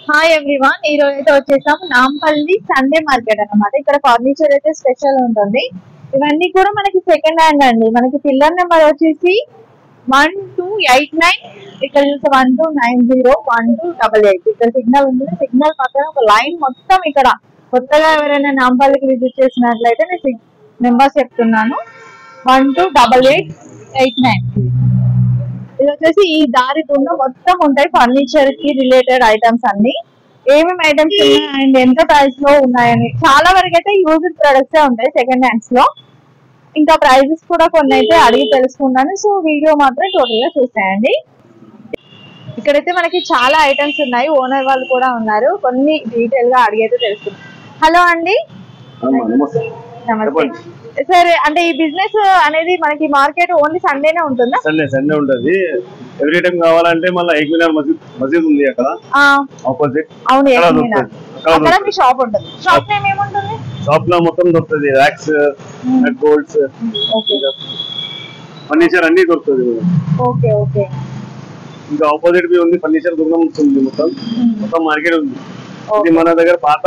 Hi everyone, ఈ రోజు అయితే వచ్చేసాం నాంపల్లి సండే మార్కెట్ అన్నమాట. ఇక్కడ ఫర్నిచర్ అయితే స్పెషల్ ఉంటుంది. ఇవన్నీ కూడా మనకి సెకండ్ హ్యాండ్ అండి. మనకి పిల్లర్ నెంబర్ వచ్చేసి 1289, ఇక్కడ చూస్తే 1290, 1288. ఇక్కడ సిగ్నల్ ఉంటుంది. సిగ్నల్ పక్కన ఒక లైన్ మొత్తం. ఇక్కడ కొత్తగా ఎవరైనా నాంపల్లికి విజిట్ చేసినట్లయితే నేను నెంబర్ చెప్తున్నాను, 128889. ఇది వచ్చేసి ఈ దారి గుండా మొత్తం ఉంటాయి ఫర్నిచర్ కి రిలేటెడ్ ఐటమ్స్ అన్ని. ఏమేమి ఐటమ్స్ ఉన్నాయి అండ్ ఎంత ప్రైస్ లో ఉన్నాయని. చాలా వరకు అయితే యూజ్డ్ ప్రొడక్ట్స్ ఉంటాయి సెకండ్ హ్యాండ్స్ లో. ఇంకా ప్రైజెస్ కూడా కొన్ని అయితే అడిగి తెలుసుకున్నాను. సో వీడియో మాత్రం టోటల్ గా చూసేయండి. ఇక్కడైతే మనకి చాలా ఐటమ్స్ ఉన్నాయి. ఓనర్ వాళ్ళు కూడా ఉన్నారు. కొన్ని డీటెయిల్ గా అడిగి అయితే తెలుసుకున్నాం. హలో అండి, నమస్తే సార్. అంటే ఈ బిజినెస్ అనేది మనకి మార్కెట్ ఓన్లీ సండేనే ఉంటుందా? సండే ఉంటుంది. ఎవ్రీ టైం కావాలంటే మళ్ళీ ఏకమినార్ మసీద్ ఉంది అక్కడ ఆపోజిట్. అవును, అక్కడ మీ షాప్ ఉంటుంది. షాప్ నేమ్ ఏముంటుంది? షాప్ లో మొత్తం దొరుకుతుంది. ర్యాక్స్, గోల్డ్స్, ఫర్నిచర్ అన్ని దొరుకుతుంది. Okay okay. ఇంకా ఆపోజిట్ బి ఉంది, ఫర్నిచర్ దుకాణం ఉంటుంది. మొత్తం మార్కెట్ ఉంది. ఇది మన దగ్గర పాత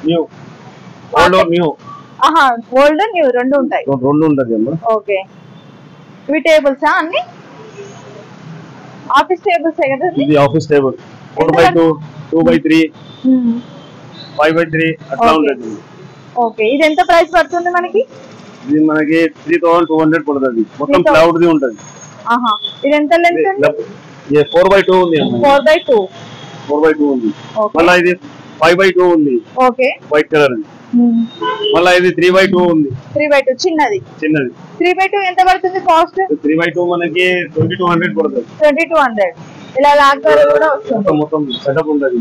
new, old new. Old new రెండు ఉంటాయి. రెండు ఉంటుంది అమ్మా. ఓకే. ఇవి టేబుల్సా అన్ని? ఆఫీస్ టేబుల్స్ కదా? ఇది office table 4x2, 2x3, 5x3 అట్లా ఉంటుంది. ఓకే. ఇది ఎంత ప్రైస్ పడుతుంది మనకి? ఇది మనకి 3200 పడుతుంది. మొత్తం క్లౌడ్ ది ఉంటుంది. ఇది ఎంత లెంత్ ఉంది? 4x2 ఉంది. 4x2 ఉంది. మళ్ళీ ఇది 5x2 ఉంది. Okay, white colour. మళ్ళీ ఇది 3x2 ఉంది. 3x2 చిన్నది. 3x2 ఎంత పడుతుంది కాస్ట్? 3x2 మనకి 2200 పడుతుంది. 2200. ఇలా లాకర్ కూడా వస్తుంది. మొత్తం సెటప్ ఉంటుంది.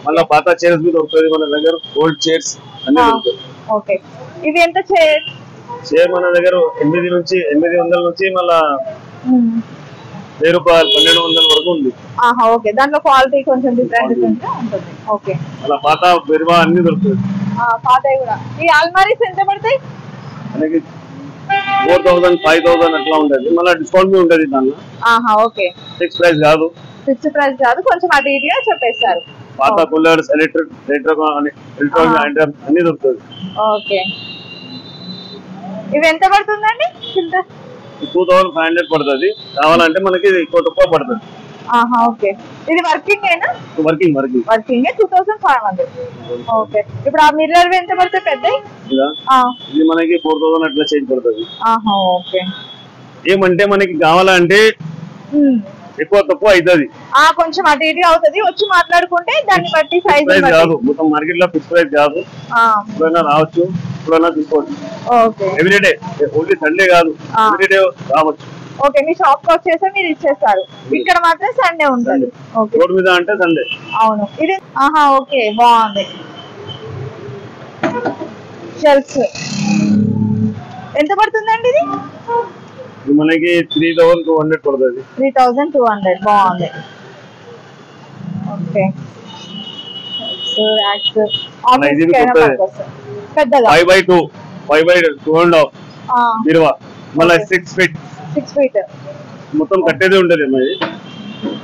మళ్ళీ పాత చైర్స్ మీద దొరుకుతుంది మన దగ్గర. ఓల్డ్ చైర్స్ అన్ని దొరుకుతాయి. ఓకే. ఇవి ఎంత చైర్? మన దగ్గర 800 నుంచి మళ్ళా 1000 రూపాయలు 1200 వరకు ఉంది. ఓకే. దాంట్లో క్వాలిటీ కొంచెం డిఫరెంట్ ఉంటుంది. ఓకే. అలా పాత బెర్వా అన్ని దొరుకుతుంది. పాతవి కూడా. ఈ అల్మారీస్ ఎంత పడతాయి? మనకి 4000, 5000 అట్లా ఉంటుంది. మళ్ళీ డిస్కౌంట్ ఉంటుంది దాంట్లో. ఓకే. ఫిక్స్ ప్రైస్ కాదు. ఫిక్స్ ప్రైస్ కాదు, కొంచెం అటు ఇటుగా చెప్పేస్తారు. పాత కూలర్స్, ఎలక్ట్రిక్ అన్ని దొరుకుతుంది. ఓకే. ఇవి ఎంత పడుతుందండి? 2500 పడుతుంది. కావాలంటే మనకి ఎక్కువ తక్కువ పడుతుంది. ఓకే. ఇది వర్కింగ్ ఏనా? వర్కింగ్ 2500. ఓకే. ఇప్పుడు ఆ మిర్రర్ ఎంత పడుతుంది? పెద్ద ఇది మనకి 4000 అట్లా చేంజ్ పడుతుంది. ఓకే. ఏమంటే మనకి కావాలంటే ఎక్కువ తక్కువ అవుతుంది. కొంచెం అటు ఇటు అవుతుంది. వచ్చి మాట్లాడుకుంటే దాన్ని బట్టి సైజ్ కాదు. మొత్తం మార్కెట్ లో ఫిక్స్ ప్రైస్ కాదు. ఎప్పుడైనా రావచ్చు, ఎప్పుడైనా తీసుకోవచ్చు. ఎవ్రీడే, ఓన్లీ సండే కాదు, ఎవ్రీడే రావచ్చు. ఓకే. మీ షాప్ కి వచ్చేసి మీరు ఇచ్చేస్తారు. ఇక్కడ మాత్రం సండే ఉంటుంది. రోడ్ మీద అంటే సండే. అవును. ఇది ఓకే, బాగుంది. షెల్ఫ్స్ ఎంత పడుతుందండి ఇది? మనకి 3200 పడుతుంది. 3200. బాగుంది. ఓకే. పెద్దగా 5x2.5 బీరువా. మళ్ళీ 6 feet మొత్తం కట్టేది ఉంటది.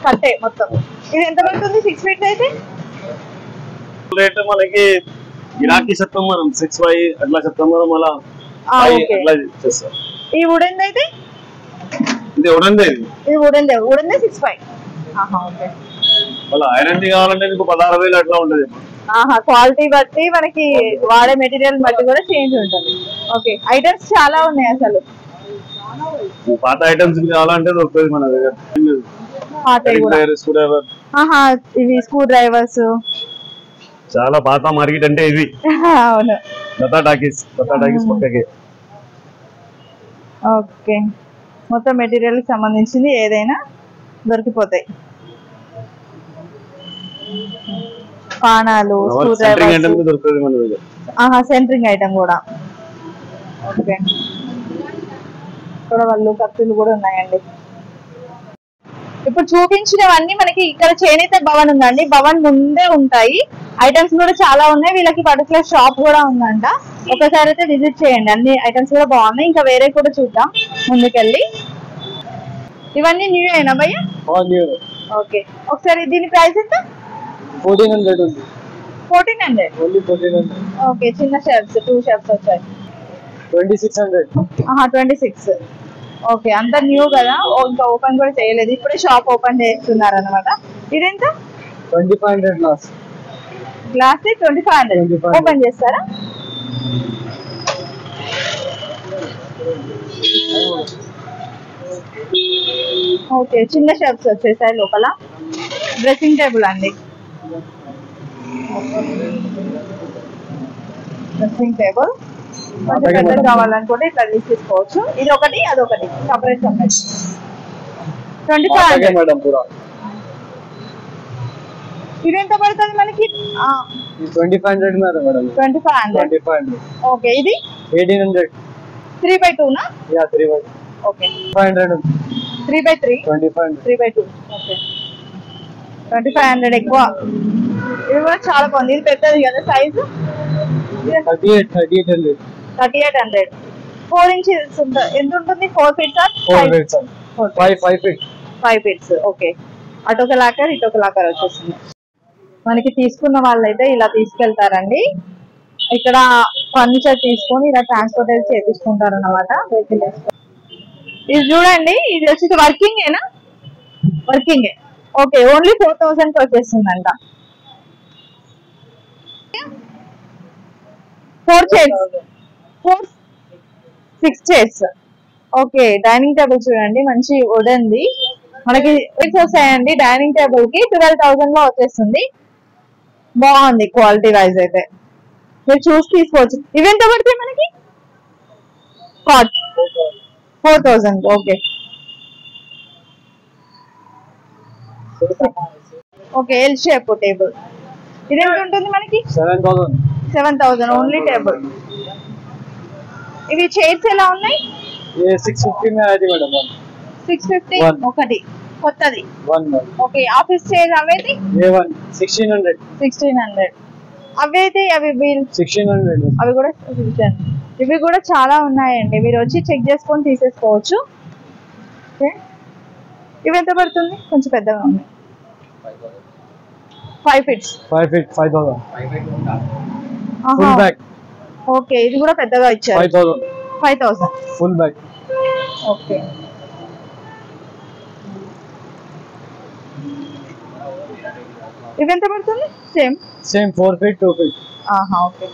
కట్టే మొత్తం. ఇది ఎంత పడుతుంది 6 feet అయితే? రేట్ మనకి గిరాకీ చెప్తాం మనం, 6 అట్లా చెప్తాం మనం. మళ్ళీ అట్లా చేస్తాం. ఈ వుడెన్ అయితే? ఇది వుడెన్దే. 6 ఓకే. మళ్ళీ ఐరన్ కావాలంటే మీకు 16,000 అట్లా ఉంటది. క్వాలిటీ బట్టి మనకి వాడే మెటీరియల్ బట్టి కూడా చేంజ్ ఉంటుంది. ఓకే. ఐటమ్స్ చాలా ఉన్నాయి అసలు. పాత ఐటమ్స్ కావాలంటే దొరుకుతుంది మన దగ్గర. ఇవి స్క్రూ డ్రైవర్స్ చాలా పాత మార్కెట్ అంటే ఇది. అవును. దత్తా టాకీస్ పక్కకి. ఓకే. మొత్తం మెటీరియల్ కి సంబంధించింది ఏదైనా దొరికిపోతాయి. పానాలు, స్క్రూ డ్రైవర్స్, సెంటరింగ్ ఐటమ్ కూడా. ఓకే. ఇక్కడ వాళ్ళు కత్తులు కూడా ఉన్నాయండి. ఇప్పుడు చూపించినవన్నీ మనకి ఇక్కడ చేనేత భవన్ ఉందండి. భవన్ ముందే ఉంటాయి. ఐటమ్స్ కూడా చాలా ఉన్నాయి. వీళ్ళకి పర్టికులర్ షాప్ కూడా ఉందంట. ఒకసారి అయితే విజిట్ చేయండి. అన్ని ఐటమ్స్ కూడా బాగున్నాయి. ఇంకా వేరే కూడా చూద్దాం ముందుకెళ్ళి. ఇవన్నీ న్యూ అయినా భయ్య? న్యూ. ఓకే. ఒకసారి దీని ప్రైస్ ఎంత? 1400 ఉంది. 1400 ఓన్లీ 1400. ఓకే చిన్న షర్ట్స్ 2 షర్ట్స్ వచ్చాయి 2600. 26 ఓకే అంత న్యూ కదా ఇంకా ఓపెన్ కూడా చేయలేదు ఇప్పుడే షాప్ ఓపెన్ చేస్తున్నారు అనమాట ఇదెంత 2500 గ్లాస్. గ్లాస్ 2500 ఓపెన్ చేస్తారా ఓకే చిన్న షర్ట్స్ వచ్చేసాయి లోపల డ్రెస్సింగ్ టేబుల్ అండి డ్రెస్సింగ్ టేబుల్ కొంచెం పెద్దగా కావాలనుకుంటే ఇట్లా తీసుకోవచ్చు ఇది ఒకటి అదొకటి సపరేట్ 2500 మేడం పూరా ఇది ఎంత పడుతుంది మనకి 2500 మేడం 2500 ఓకే ఇది 1800 3/2 నా యా 3/2 ఓకే 500 3/3 3/2 ఓకే 2500 ఎక్కువ ఇది కూడా చాలా బాగుంది ఇది పెద్దది కదా సైజు 3800 4 ఇంచెస్ ఎంత ఉంటుంది 4 feets 4 feets 5 feet 5 feets okay అటొక లాకర్ ఇటొక లాకర్ వచ్చేస్తుంది మనకి తీసుకున్న వాళ్ళైతే ఇలా తీసుకెళ్తారండి ఇక్కడ ఫర్నిచర్ తీసుకొని ఇలా ట్రాన్స్పోర్ట్ అయితే చేపించుకుంటారు అన్నమాట ఇది చూడండి ఇది వచ్చి వర్కింగ్ ఏనా వర్కింగ్ ఓకే ఓన్లీ 4000 కి వచ్చేస్తుందంట 4 chairs 6 chairs okay dining table చూడండి మంచి వుడెన్ది మనకి వస్తాయండి డైనింగ్ టేబుల్ కి 12,000 లో వచ్చేస్తుంది బాగుంది క్వాలిటీ వైజ్ అయితే మీరు చూసి తీసుకోవచ్చు ఇవి ఎంత పడతాయి మనకి 4,000 okay okay L shape table ఇది ఎంత ఉంటుంది మనకి 7,000 ఓన్లీ టేబుల్ ఇవి చైర్స్ ఎలా ఉన్నాయి 650 में आई थी मैडम 650 ఒకటి కొత్తది ఓకే ఆఫీస్ చైర్ అవేది A1 1600 అవైతే అవి 1600 అవి కూడా ఇవి కూడా చాలా ఉన్నాయండి మీరు వచ్చి చెక్ చేసుకొని తీసేసుకోవచ్చు ఇవి ఎంత పడుతుంది కొంచెం పెద్దగా ఉంది 5 ఫీట్స్ 5000 ఫుల్ బ్యాగ్ ఓకే ఇది కూడా పెద్దగా ఇచ్చారు 5000 ఫుల్ బ్యాగ్ ఓకే ఇవి ఎంత పడుతుంది సేమ్ 4 ఫీట్ 2 ఫీట్ ఓకే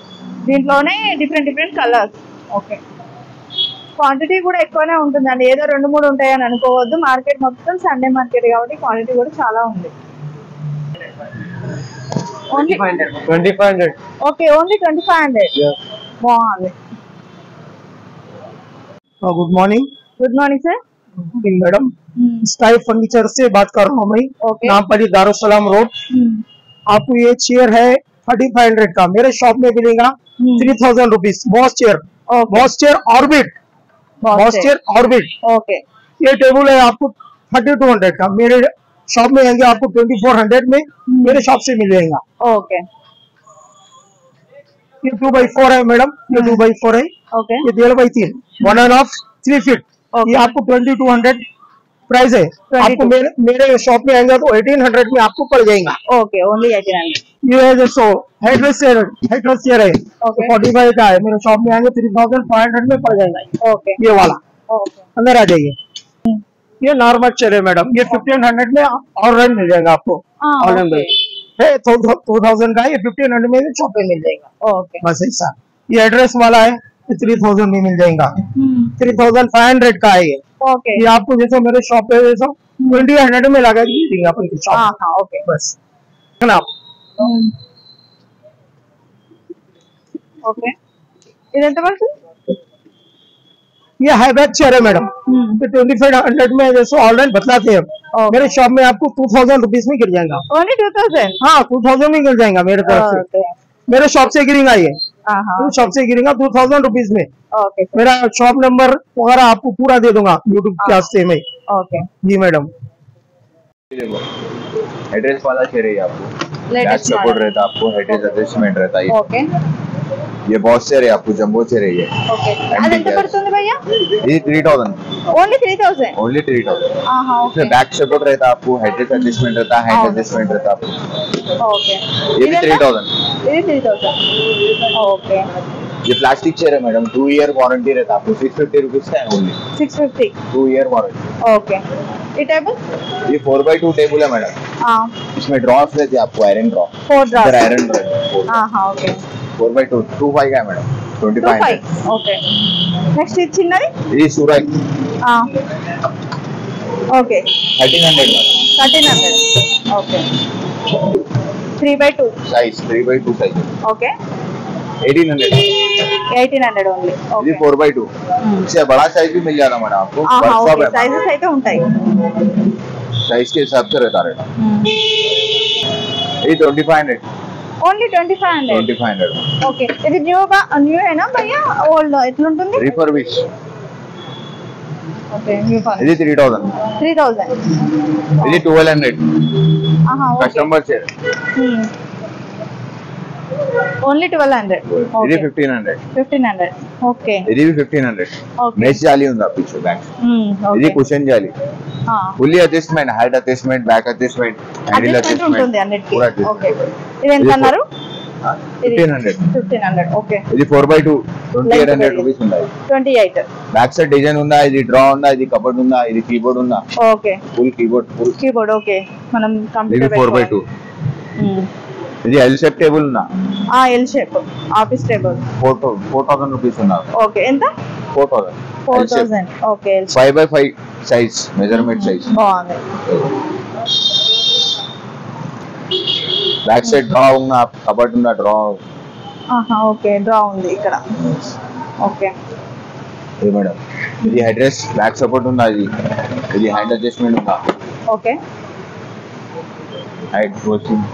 దీంట్లోనే డిఫరెంట్ కలర్స్ ఓకే క్వాంటిటీ కూడా ఎక్కువనే ఉంటుందండి ఏదో 2-3 ఉంటాయని అనుకోవద్దు మార్కెట్ మొత్తం సండే మార్కెట్ కాబట్టి క్వాంటిటీ కూడా చాలా ఉంది ఓన్లీ 2500 ఓకే ఓన్లీ 2500 బాగుంది good morning sir madam sky furniture से बात कर रहा हूँ मैं नामपल्ली दारुसलाम रोड आपको ये चेयर है 3500 का मेरे शॉप में मिलेगा 3000 rupees boss chair orbit okay ये टेबल है आपको 3200 का मेरे शॉप में आएंगे आपको 2400 में मेरे शॉप से मिल जाएगा ओके ये 2x4 है मैडम ये 2x4 है ओके ये 3x3 1.5 3 फीट ये आपको 2200 प्राइस है आपको मेरे शॉप में आएगा तो 1800 में आपको पड़ जाएगा ओके ओनली 1800 ये है जो हेडलेस चेयर है 45 का है मेरे शॉप में आएंगे 3500 में पड़ जाएगा ओके ये वाला ओके अंदर आ जाइए ये नॉर्मल चेयर है मैडम ये 1500 में ऑनलाइन मिल जाएगा आपको ऑनलाइन है 2000 का है ये 1500 में शॉप में मिल जाएगा ओके बस ऐसा ये एड्रेस वाला है 3000 में मिल जाएगा 3500 का है ये ओके ये आपको जैसे मेरे शॉप पे जैसा 2000 में लगा देंगे अपन की शॉप ओके बस है ना ओके इधर तो बस ये हाईबैक चेयर है मैडम तो 2500 में जैसे ऑनलाइन बतलाते हैं मेरे शॉप में आपको 2000 रुपीज में गिर जाएगा ओनली 2000 हाँ 2000 में गिर जाएगा मेरे तरफ से मेरे शॉप से गिरेगा ये शॉप से गिरेगा 2000 रुपीज में ओके मेरा शॉप नंबर वगैरह आपको पूरा दे दूंगा यूट्यूब के रास्ते में ओके जी मैडम एड्रेस वाला चेयर है आपको लेटेस्ट सपोर्ट रहता है आपको एड्रेस अटैचमेंट रहता है ओके ये बहुत चेयर है आपको, जंबो चेयर है ये। ఓకే అది ఎంత పడుతుంది భయ్యా? ये 3000 ఓన్లీ 3000 ओनली 3000। ఆహా ఓకే इसमें बैक सपोर्ट रहता है आपको, हेड एडजस्टमेंट रहता है, हैंड एडजस्टमेंट रहता है आपको। ఓకే ये भी 3000। ఇది 3000 ఓకే ये प्लास्टिक चेयर है मैडम, 2 ईयर वारंटी रहता है आपको, 650 रुपीज का है ओनली। 650 2 year warranty. ఓకే ఈ టేబుల్ ये 4x2 टेबल है मैडम, इसमें ड्रॉर्स रहते हैं आपको, iron draw, 4 draws iron draw. ఆహా ఓకే 4x2 25 का है मैडम, 2500। ఓకే నెక్స్ట్ ఇది చిన్నది ये Suraj okay 1300 madam, 1300 okay 3x2 size 3x2 size okay 1800। 1800 only ये ఓకే 4x2, इससे बड़ा साइज भी मिल जाता मैडम आपको, ఆహా वर्कशॉप ఓకే है, సైజెస్ అయితే ఉంటాయి साइज के हिसाब से रहता है। ये 2500, ఓన్లీ 2500 2500 ఓకే ఇది న్యూ ఏనా భయ్యా ఓల్డ్ ఎట్లుంటుంది रिफर्बिश। ఓకే న్యూ ఇది 3000, 3000 ఇది 1200 ఆహా ఓకే కస్టమర్ చైర్। ఓన్లీ 1200 ఇది ఓకే 1500, 1500 ఓకే ఇది 1500। ఓకే మెష్ జాలి ఉంది పీछे బ్యాక్, ఇది కుషన్ జాలి, fully adjustment, height adjustment, back adjustment, handle adjustment ఉంటుంది అన్నిటికీ పూరా adjustment। ఓకే ఇది ఎంత అన్నారు 1500। 1500 ఓకే ఇది 4x2 2800 రూపీస్ ఉన్నాయి। 28 బ్యాక్ సైడ్ డిజైన్ ఉందా, ఇది డ్రా ఉందా, ఇది కబోర్డ్ ఉందా, ఇది కీబోర్డ్ ఉందా, okay full keyboard, full keyboard okay మనం ఇది కంప్యూటర్ 4x2। ఇది ఎల్ షేప్ టేబుల్ ఉందా, L shape office table 4000 rupees ఉందా, ఓకే ఎంత 4000 okay 5x5 size, measurement size. బాగుంది బ్యాక్ సైడ్ డ్రా ఉందా, కబోర్డ్ ఉందా, డ్రా। ఆహా ఓకే డ్రా ఉంది ఇక్కడ ఓకే ఇది మేడం, ఇది హెడ్ రెస్ట్, బ్యాక్ సపోర్ట్ ఉందా, ఇది హ్యాండ్ అడ్జస్ట్మెంట్ ఉందా, ఓకే హైట్ క్లోజింగ్,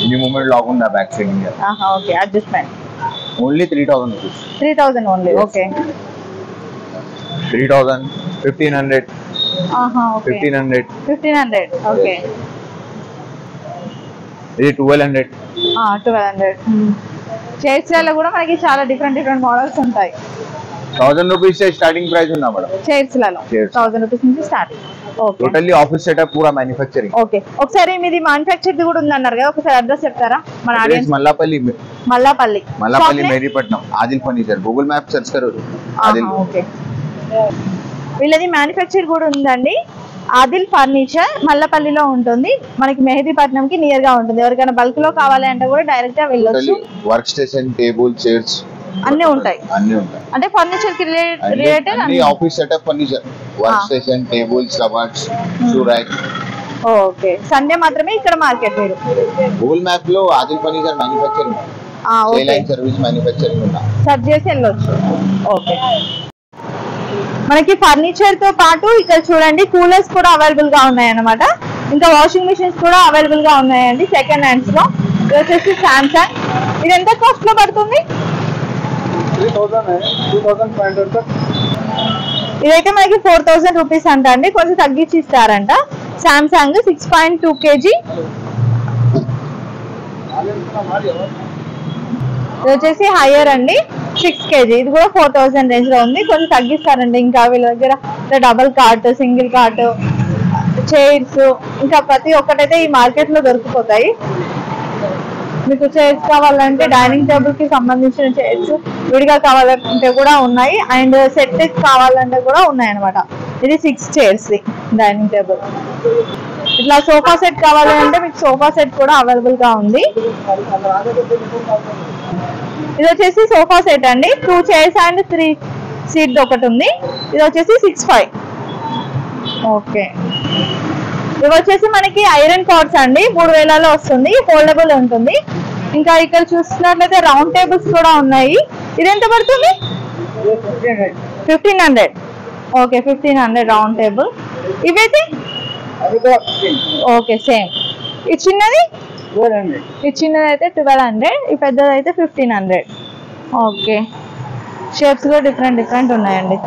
ఇది మూమెంట్ లాక్ ఉందా బ్యాక్ సైడ్ ఇండియా। ఆహా okay adjustment only 3000 rupees, 3000 only okay 3000, 1500, ఆహా ఓకే 1500, 1500 ఓకే ఇది 1200। 1200 చైర్స్ లో కూడా మనకి చాలా డిఫరెంట్ మోడల్స్ ఉంటాయి। 1000 రూపీస్ से स्टार्टिंग प्राइस ఉందా మేడం చైర్స్ లలో 1000 రూపీస్ నుంచి starting okay totally office setup పూరా మ్యానుఫ్యాక్చరింగ్ ఓకే ఒకసారి మీది మ్యానుఫ్యాక్చర్ది కూడా ఉంది అన్నారు కదా ఒకసారి అడ్రస్ చెప్తారా మన audience Mallapalli Meripatnam Adil furniture Google map search కరో ఆదిల్ ఓకే వీళ్ళది మ్యానుఫ్యాక్చర్ కూడా ఉందండి ఆదిల్ ఫర్నిచర్ మల్లపల్లిలో ఉంటుంది మనకి మెహదీపట్నం కి నియర్ గా ఉంటుంది ఎవరికైనా బల్క్ లో కావాలి అంటే కూడా డైరెక్ట్ గా వెళ్ళొచ్చు వర్క్ స్టేషన్ టేబుల్ చైర్స్ అన్ని ఉంటాయి అంటే ఫర్నిచర్ కి రిలేటెడ్ అన్ని office setup furniture work station tables cupboards shoe rack okay Sunday మాత్రమే ఇక్కడ మార్కెట్ మీరు గూగుల్ మ్యాప్ లో Adil furniture manufacturing sale service manufacturing ఉందా సర్చ్ చేసి వెళ్ళొచ్చు ఓకే మనకి ఫర్నిచర్ తో పాటు ఇక్కడ చూడండి కూలర్స్ కూడా అవైలబుల్ గా ఉన్నాయి అన్నమాట ఇంకా వాషింగ్ మిషన్స్ కూడా అవైలబుల్ గా ఉన్నాయండి సెకండ్ హ్యాండ్స్ లో ఇది వచ్చేసి సామ్సంగ్ ఇది ఎంత కాస్ట్ లో పడుతుంది 2500 ఇదైతే మనకి 4000 రూపీస్ అంట అండి కొంచెం తగ్గించి ఇస్తారంట సామ్సంగ్ 6.2 kg ఇది వచ్చేసి హైయర్ అండి 6 kg ఇది కూడా 4000 రేంజ్ లో ఉంది కొంచెం తగ్గిస్తారండి ఇంకా వీళ్ళ దగ్గర double cot single cart chairs ఇంకా ప్రతి ఒక్కటైతే ఈ మార్కెట్ లో దొరికిపోతాయి మీకు చైర్స్ కావాలంటే డైనింగ్ టేబుల్ కి సంబంధించిన చైర్స్ విడిగా కావాలంటే కూడా ఉన్నాయి అండ్ సెట్ కావాలంటే కూడా ఉన్నాయి అన్నమాట ఇది 6 చైర్స్ డైనింగ్ టేబుల్ ఇట్లా సోఫా సెట్ కావాలంటే మీకు సోఫా సెట్ కూడా అవైలబుల్ గా ఉంది ఇది వచ్చేసి సోఫా సెట్ అండి 2 చైర్స్ అండ్ 3 సీట్ ఒకటి ఉంది ఇది వచ్చేసి 65 ఓకే ఇవి వచ్చేసి మనకి ఐరన్ కార్డ్స్ అండి 3000లో వస్తుంది ఫోల్డబుల్ ఉంటుంది ఇంకా ఇక్కడ చూస్తున్నట్లయితే రౌండ్ టేబుల్స్ కూడా ఉన్నాయి ఇది ఎంత పడుతుంది 1500 ఓకే 1500 రౌండ్ టేబుల్ ఇవైతే ఓకే సేమ్ ఇది చిన్నది ఇది చిన్నది అయితే 1200 ఈ పెద్దది అయితే 1500 ఓకే షేప్స్ కూడా డిఫరెంట్ ఉన్నాయండి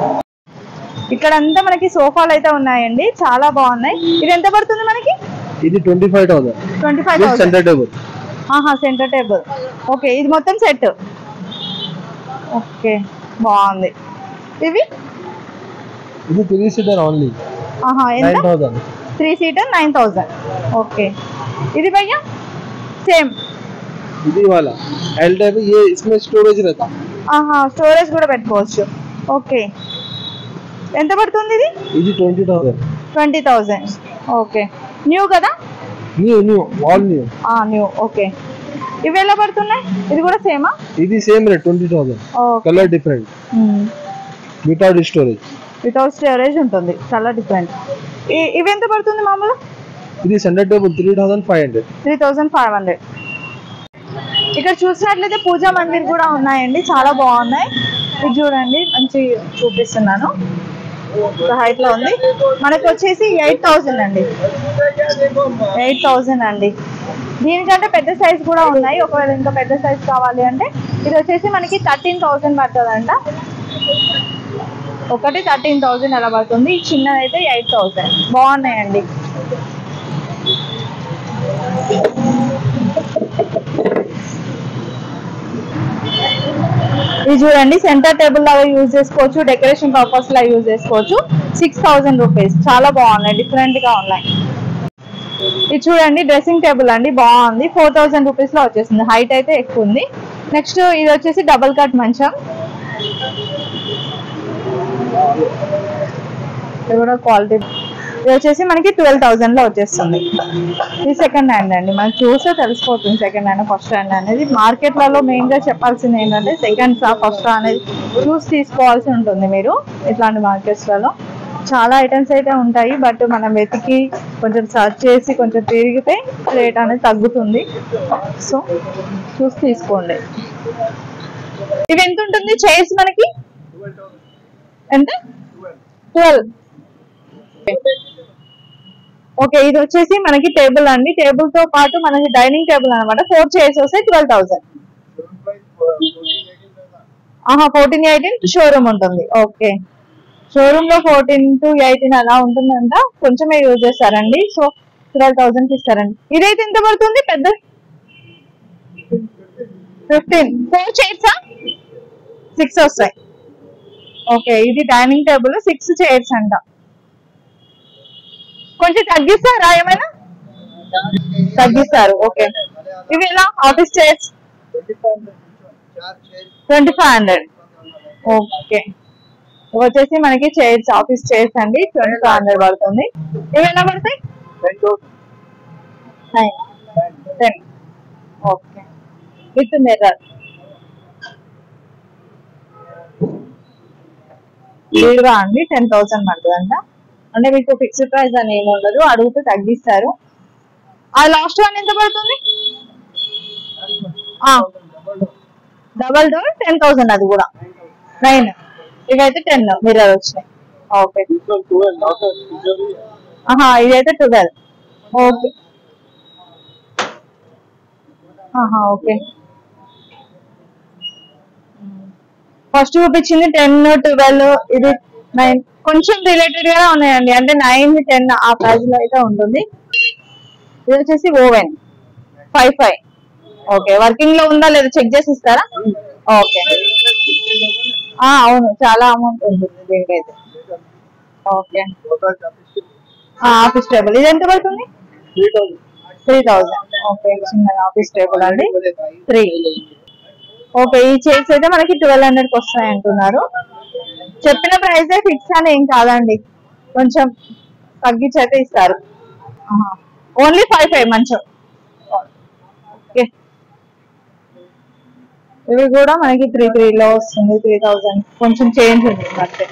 ఇక్కడ అంతా మనకి సోఫాలు అయితే ఉన్నాయండి చాలా బాగున్నాయి ఇది ఎంత పడుతుంది మనకి ఇది 25000 సెంటర్ టేబుల్ ఆహా సెంటర్ టేబుల్. ఓకే ఇది మొత్తం సెట్. ఓకే బాగుంది. ఇవి ఇది 3 seater ఓన్లీ. ఆహా ఎంత? 9000. 3 seater 9000. ఓకే ఇది भैया సేమ్ ఇది वाला L टाइप ये इसमें स्टोरेज रहता. ఆహా స్టోరేజ్ కూడా పెట్టుకోవచ్చు. ఓకే ఎంత పడుతుంది ఇది? ఇది 20000. 20000. ఓకే న్యూ కదా? New all new. New. Okay ఇవి ఎలా పడుతున్నాయి? ఇది కూడా సేమా? ఇది same rate 20000. Colour different. Without storage. Without storage ఉంటుంది. Colour different. ఇవి ఎంత పడుతుంది మామూలు? ఇది సెంటర్ టేబుల్ 3500. 3500. ఇక్కడ చూసినట్లయితే పూజా మందిర్ కూడా ఉన్నాయండి, చాలా బాగున్నాయి. ఇది చూడండి మంచి చూపిస్తున్నాను. హైట్ లో ఉంది. మనకు వచ్చేసి 8000 అండి. 8000 అండి. దీనికంటే పెద్ద సైజ్ కూడా ఉన్నాయి. ఒకవేళ ఇంకా పెద్ద సైజ్ కావాలి అంటే ఇది వచ్చేసి మనకి 13000 పడుతుందంట. ఒకటి 13000 అలా పడుతుంది. చిన్నదైతే 8000. బాగున్నాయండి. ఇది చూడండి సెంటర్ టేబుల్ లాగా యూజ్ చేసుకోవచ్చు, డెకరేషన్ పర్పస్ లా యూజ్ చేసుకోవచ్చు. 6000 రూపీస్. చాలా బాగున్నాయి, డిఫరెంట్ గా ఉన్నాయి. ఇది చూడండి డ్రెస్సింగ్ టేబుల్ అండి, బాగుంది. 4000 రూపీస్ లో వచ్చేసింది. హైట్ అయితే ఎక్కువ ఉంది. నెక్స్ట్ ఇది వచ్చేసి డబుల్ కట్ మంచం. ఇది కూడా క్వాలిటీ. ఇది వచ్చేసి మనకి 12000 లో వచ్చేస్తుంది. ఇది సెకండ్ హ్యాండ్ అండి, మనకి చూస్తే తెలిసిపోతుంది సెకండ్ హ్యాండ్ ఫస్ట్ హ్యాండ్ అనేది. మార్కెట్లలో మెయిన్ గా చెప్పాల్సింది ఏంటంటే సెకండ్ ఫస్ట్ అనేది చూసి తీసుకోవాల్సి ఉంటుంది మీరు. ఇట్లాంటి మార్కెట్స్ లలో చాలా ఐటమ్స్ అయితే ఉంటాయి, బట్ మనం వెతికి కొంచెం సర్చ్ చేసి కొంచెం తిరిగితే రేట్ అనేది తగ్గుతుంది. సో చూసి తీసుకోండి. ఇవి ఎంత ఉంటుంది చైర్స్ మనకి? ఎంత? 12. ఓకే ఇది వచ్చేసి మనకి టేబుల్ అండి. టేబుల్ తో పాటు మనకి డైనింగ్ టేబుల్ అనమాట. 4 చైర్స్ వస్తాయి. 12000. 14-18 షోరూమ్ ఉంటుంది. ఓకే షోరూమ్ లో 14 to 18 అలా ఉంటుందంట. కొంచెమే యూజ్ చేస్తారండి. సో 12000 కి ఇస్తారండి. ఇదైతే ఎంత పడుతుంది? పెద్ద 15. 4 చైర్సా? 6 వస్తాయి. ఓకే ఇది డైనింగ్ టేబుల్ 6 చైర్స్ అంట. కొంచెం తగ్గిస్తారా? ఏమైనా తగ్గిస్తారు. ఓకే ఇవి ఎలా? Office chairs 2500. ఓకే వచ్చేసి మనకి చైర్స్ ఆఫీస్ చైర్స్ అండి 2500 పడుతుంది. ఇవి ఎలా పడతాయి? 10. Okay with mirror. వీడుగా అండి 10,000 పడుతుందంట. అంటే మీకు ఫిక్స్డ్ ప్రైస్ అని ఏమి ఉండదు, అడిగితే తగ్గిస్తారు. ఆ లాస్ట్ వన్ ఎంత పడుతుంది? Double door 10,000. అది కూడా 9. ఇవైతే 10 మిర్రర్ వచ్చినాయి. ఓకే ఇదైతే 12. ఓకే ఓకే ఫస్ట్ చూపించింది 10, 12, ఇది 9. కొంచెం రిలేటెడ్ గా ఉన్నాయండి. అంటే 9, 10 ఆ ప్రైస్ లో అయితే ఉంటుంది. ఇది వచ్చేసి ఓవెన్ 55. ఓకే వర్కింగ్ లో ఉందా లేదా చెక్ చేసి ఇస్తారా? ఓకే అవును చాలా అమౌంట్ ఉంటుంది దీనికైతే. ఓకే ఆఫీస్ టేబుల్ ఇది ఎంత పడుతుంది? 3000. ఓకే చిన్నగా ఆఫీస్ టేబుల్ అండి 3. ఓకే ఈ చైర్స్ అయితే మనకి 1200కి వస్తాయి అంటున్నారు. చెప్పిన ప్రైస్ ఫిక్స్ అని ఏం కాదండి, కొంచెం తగ్గించి అయితే ఇస్తారు. ఓన్లీ 55 మంచం. ఓకే ఇవి కూడా మనకి 3 లో వస్తుంది. 3000 కొంచెం చేంజ్ ఉంటుంది అంతే.